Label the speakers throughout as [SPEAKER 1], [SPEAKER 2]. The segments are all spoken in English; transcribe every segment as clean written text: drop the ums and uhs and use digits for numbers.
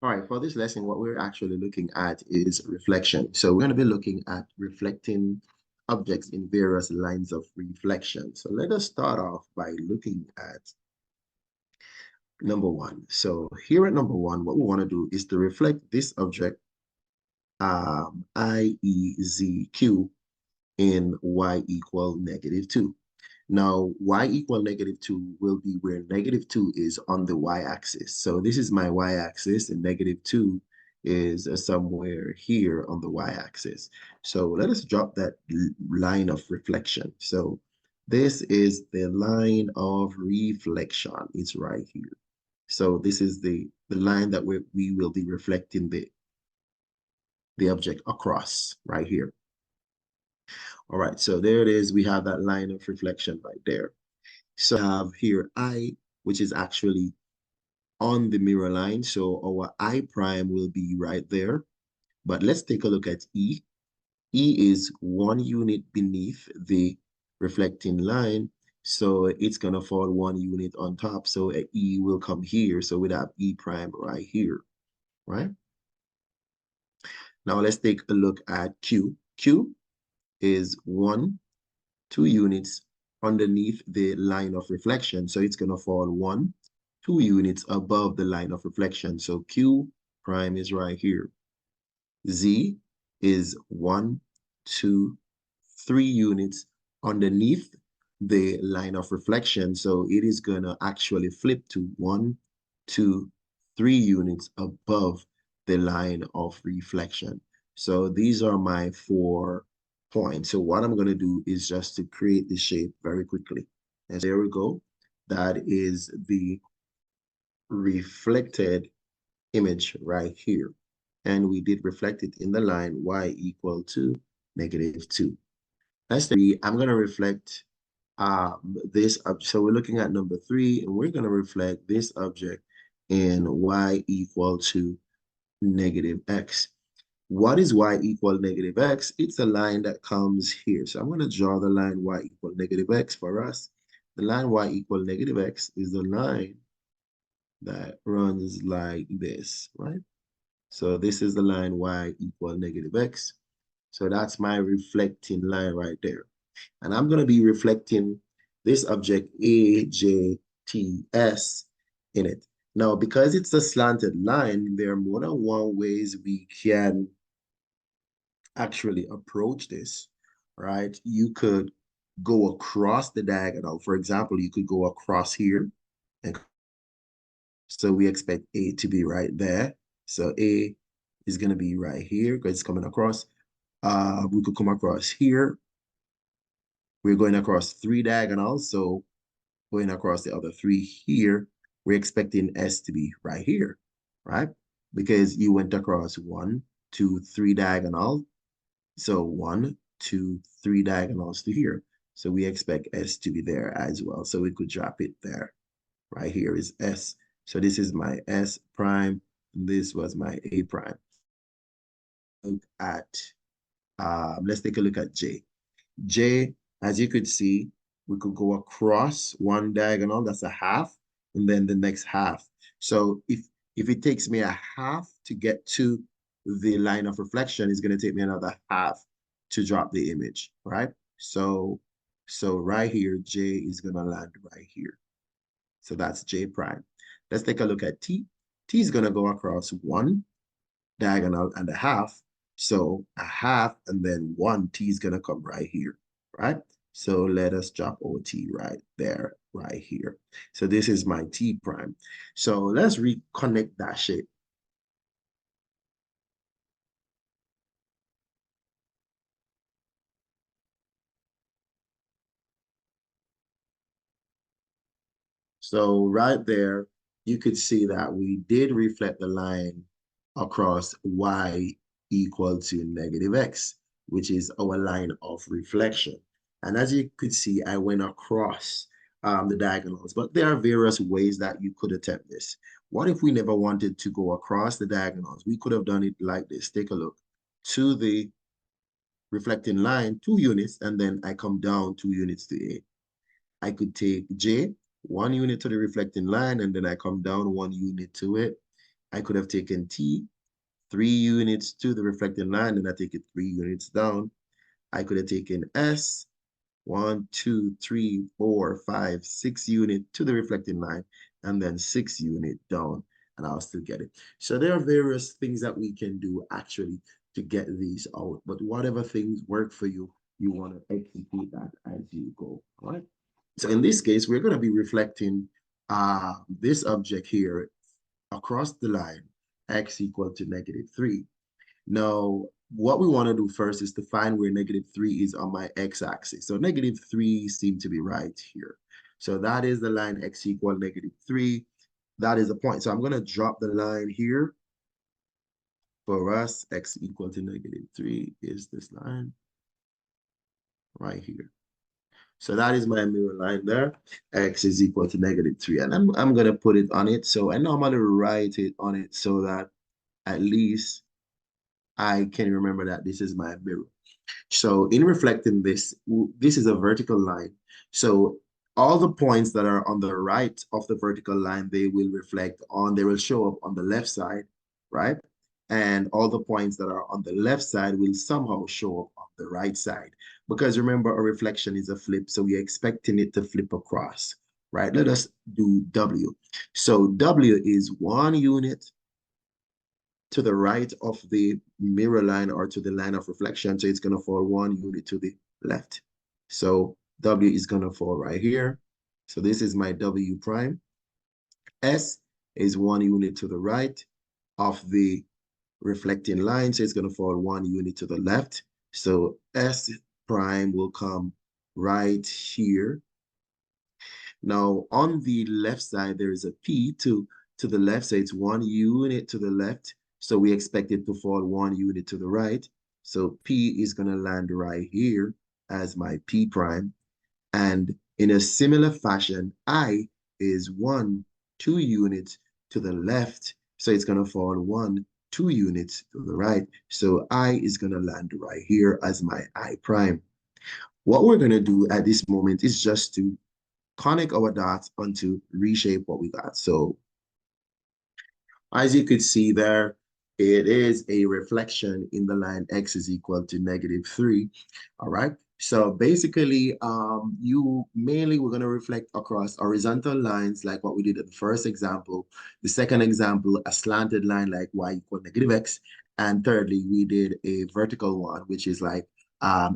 [SPEAKER 1] All right, for this lesson, what we're actually looking at is reflection. So we're going to be looking at reflecting objects in various lines of reflection. So let us start off by looking at number one. So here at number one, what we want to do is to reflect this object, IEZQ, in y equal -2. Now, y equal -2 will be where -2 is on the y-axis. So this is my y-axis, and -2 is somewhere here on the y-axis. So let us drop that line of reflection. So this is the line of reflection. It's right here. So this is the line that we will be reflecting the object across right here. All right, so there it is. We have that line of reflection right there. So I have here I, which is actually on the mirror line. So our I prime will be right there. But let's take a look at E. E is 1 unit beneath the reflecting line. So it's going to fall 1 unit on top. So E will come here. So we'd have E prime right here, right? Now let's take a look at Q. Q is 2 units underneath the line of reflection. So it's going to fall 2 units above the line of reflection. So Q prime is right here. Z is 1, 2, 3 units underneath the line of reflection. So it is going to actually flip to 1, 2, 3 units above the line of reflection. So these are my 4 points. So what I'm going to do is just to create the shape very quickly. And so there we go. That is the reflected image right here. And we did reflect it in the line y equal to -2. That's the, I'm going to reflect this up. So we're looking at number 3, and we're going to reflect this object in y equal to -x. What is y equal -x? It's a line that comes here. So I'm going to draw the line y equal -x for us. The line y equal -x is the line that runs like this, right? So this is the line y equal -x. So that's my reflecting line right there. And I'm going to be reflecting this object AJTS in it. Now, because it's a slanted line, there are more than one ways we can actually approach this, right? You could go across the diagonal. For example, you could go across here. And so we expect A to be right there. So A is going to be right here because it's coming across. We could come across here. We're going across 3 diagonals. So going across the other 3 here, we're expecting S to be right here, right? Because you went across 1, 2, 3 diagonals. So 1, 2, 3 diagonals to here. So we expect S to be there as well. So we could drop it there. Right here is S. So this is my S prime. And this was my A prime. Look at, let's take a look at J. J, as you could see, we could go across 1 diagonal, that's a half, and then the next half. So if it takes me a half to get to the line of reflection, it's going to take me another half to drop the image, right? So right here, J is going to land right here. So that's J prime. Let's take a look at T. T is going to go across 1 diagonal and a half. So a half and then 1, T is going to come right here, right? So let us drop our T right there, right here. So this is my T prime. So let's reconnect that shape. So right there, you could see that we did reflect the line across y equal to -x, which is our line of reflection. And as you could see, I went across the diagonals, but there are various ways that you could attempt this. What if we never wanted to go across the diagonals? We could have done it like this. Take a look. To the reflecting line, 2 units, and then I come down 2 units to A. I could take J, 1 unit to the reflecting line, and then I come down 1 unit to it. I could have taken T, 3 units to the reflecting line, and I take it 3 units down. I could have taken S, 1, 2, 3, 4, 5, 6 unit to the reflecting line, and then 6 unit down, and I'll still get it. So there are various things that we can do actually to get these out, but whatever things work for you, you want to execute that as you go, all right? So in this case, we're going to be reflecting this object here across the line, x equal to -3. Now, what we want to do first is to find where -3 is on my x-axis. So -3 seems to be right here. So that is the line x equal -3. That is the point. So I'm going to drop the line here. For us, x equal to -3 is this line right here. So that is my mirror line there. X is equal to -3. And I'm going to put it on it. So I normally write it on it so that at least I can remember that this is my mirror. So in reflecting this, this is a vertical line. So all the points that are on the right of the vertical line, they will they will show up on the left side, right? And all the points that are on the left side will somehow show up on the right side. Because remember, a reflection is a flip, so we're expecting it to flip across, right? Let us do W. So W is 1 unit to the right of the mirror line or to the line of reflection. So it's going to fall 1 unit to the left. So W is going to fall right here. So this is my W prime. S is 1 unit to the right of the reflecting line. So it's going to fall 1 unit to the left. So S prime will come right here. Now, on the left side, there is a P to the left, so it's 1 unit to the left. So we expect it to fall 1 unit to the right. So P is going to land right here as my P prime. And in a similar fashion, I is 1, 2 units to the left. So it's going to fall 1, 2 units to the right. So I is going to land right here as my I prime. What we're going to do at this moment is just to connect our dots onto reshape what we got. So as you could see there, it is a reflection in the line x is equal to -3. All right. So basically, you mainly we're going to reflect across horizontal lines like what we did at the first example. The second example, a slanted line like y equal -x. And thirdly, we did a vertical one, which is like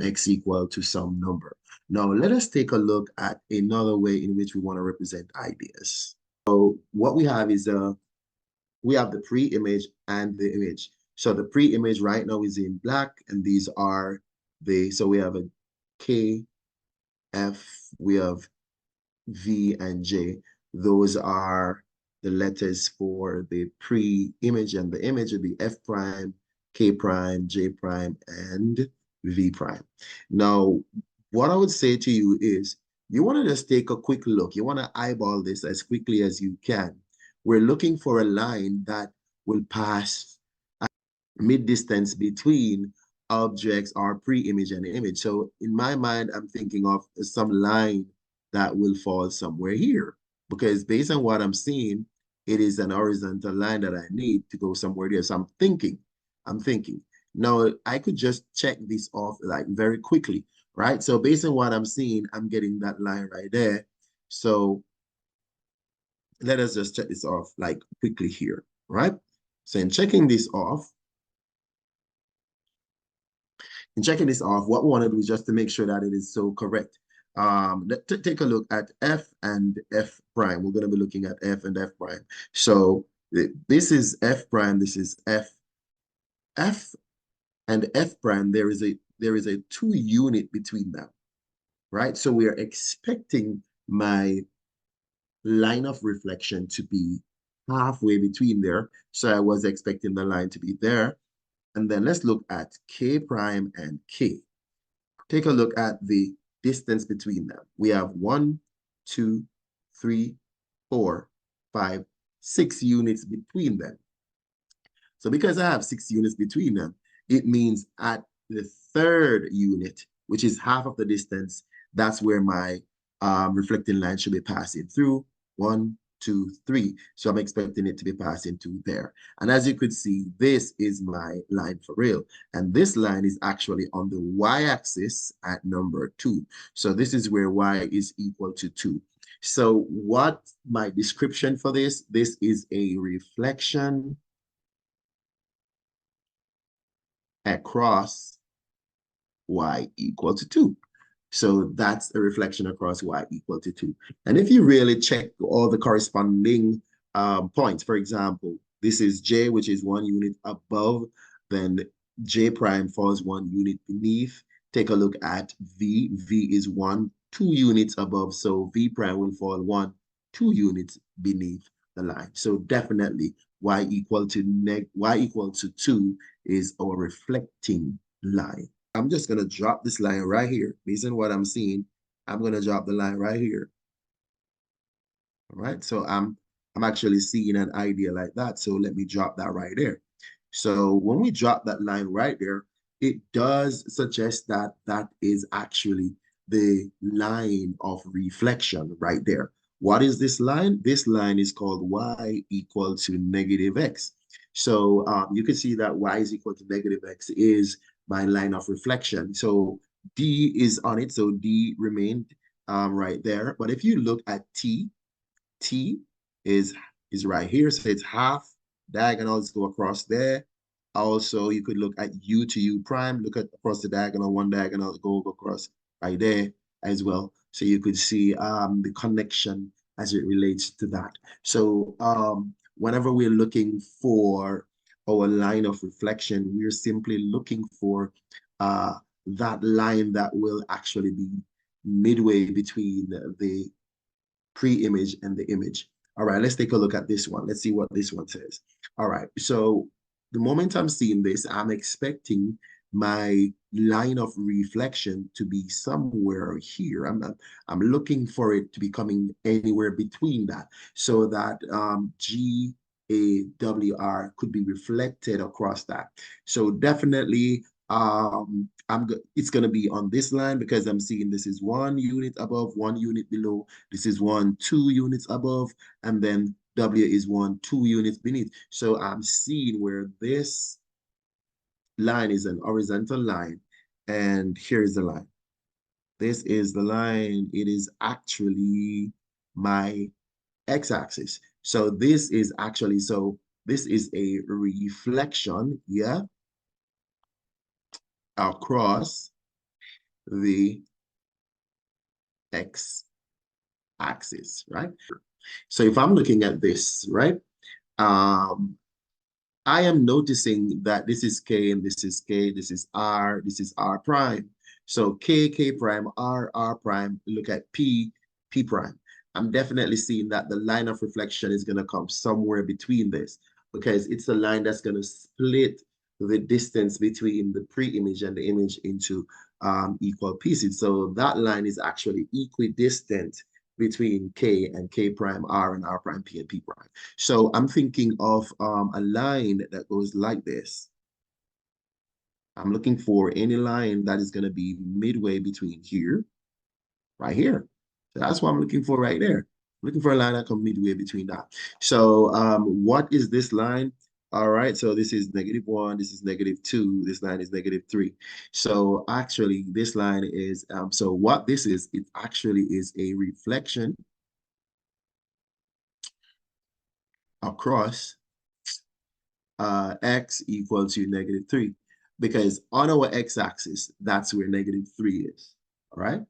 [SPEAKER 1] x equal to some number. Now, let us take a look at another way in which we want to represent ideas. So what we have is we have the pre-image and the image. So the pre-image right now is in black, and these are so we have a K, F, we have V and J. Those are the letters for the pre-image, and the image would be F prime, K prime, J prime, and V prime. Now, what I would say to you is you want to just take a quick look. You want to eyeball this as quickly as you can. We're looking for a line that will pass mid-distance between objects or pre-image and image. So in my mind, I'm thinking of some line that will fall somewhere here, because based on what I'm seeing, it is an horizontal line that I need to go somewhere there. So I'm thinking. Now, I could just check this off like very quickly, right? So based on what I'm seeing, I'm getting that line right there. So let us just check this off like quickly here, right? So in checking this off, what we want to do is just to make sure that it is so correct. Let's take a look at F and F prime. We're going to be looking at F and F prime. So this is F prime, this is F. F and F prime, there is a 2 unit between them, right? So we are expecting my line of reflection to be halfway between there. So I was expecting the line to be there. And then let's look at K prime and K. Take a look at the distance between them. We have 1, 2, 3, 4, 5, 6 units between them. So because I have 6 units between them, it means at the third unit, which is half of the distance, that's where my reflecting line should be passing through. 1, 2, 3. So I'm expecting it to be passing to there. And as you could see, this is my line for real. And this line is actually on the y-axis at number 2. So this is where y is equal to 2. So what my description for this is a reflection across y equal to 2. So that's a reflection across y equal to 2. And if you really check all the corresponding points, for example, this is j, which is 1 unit above, then j prime falls 1 unit beneath. Take a look at v. V is 1, 2 units above, so v prime will fall 1, 2 units beneath the line. So definitely y equal to 2 is our reflecting line. I'm just going to drop this line right here. Based on what I'm seeing, I'm going to drop the line right here. All right. So I'm actually seeing an idea like that. So let me drop that right there. So when we drop that line right there, it does suggest that that is actually the line of reflection right there. What is this line? This line is called y equal to negative x. So you can see that y is equal to negative x is my line of reflection. So D is on it. So D remained right there. But if you look at T, T is right here. So it's half diagonals go across there. Also, you could look at U to U prime, look at across the diagonal, one diagonal go across right there as well. So you could see the connection as it relates to that. So whenever we're looking for our line of reflection, we're simply looking for that line that will actually be midway between the pre-image and the image. All right, let's take a look at this one. Let's see what this one says. All right, so the moment I'm seeing this, I'm expecting my line of reflection to be somewhere here. I'm looking for it to be coming anywhere between that so that GAWR could be reflected across that. So definitely it's going to be on this line because I'm seeing this is 1 unit above, 1 unit below. This is 1, 2 units above, and then W is 1, 2 units beneath. So I'm seeing where this line is an horizontal line, and here's the line. This is the line. It is actually my x-axis. So this is actually, so this is a reflection, yeah, across the x-axis, right? So if I'm looking at this, right, I am noticing that this is K and this is K, this is R prime. So K, K prime, R prime, look at P, P prime. I'm definitely seeing that the line of reflection is going to come somewhere between this because it's a line that's going to split the distance between the pre-image and the image into equal pieces. So that line is actually equidistant between K and K prime R and R prime P and P prime. So I'm thinking of a line that goes like this. I'm looking for any line that is going to be midway between here, right here. So that's what I'm looking for right there. I'm looking for a line that comes midway between that. So what is this line? All right, so this is -1, this is -2, this line is -3. So actually this line is, so what this is, it actually is a reflection across x equal to -3 because on our x-axis, that's where -3 is, all right?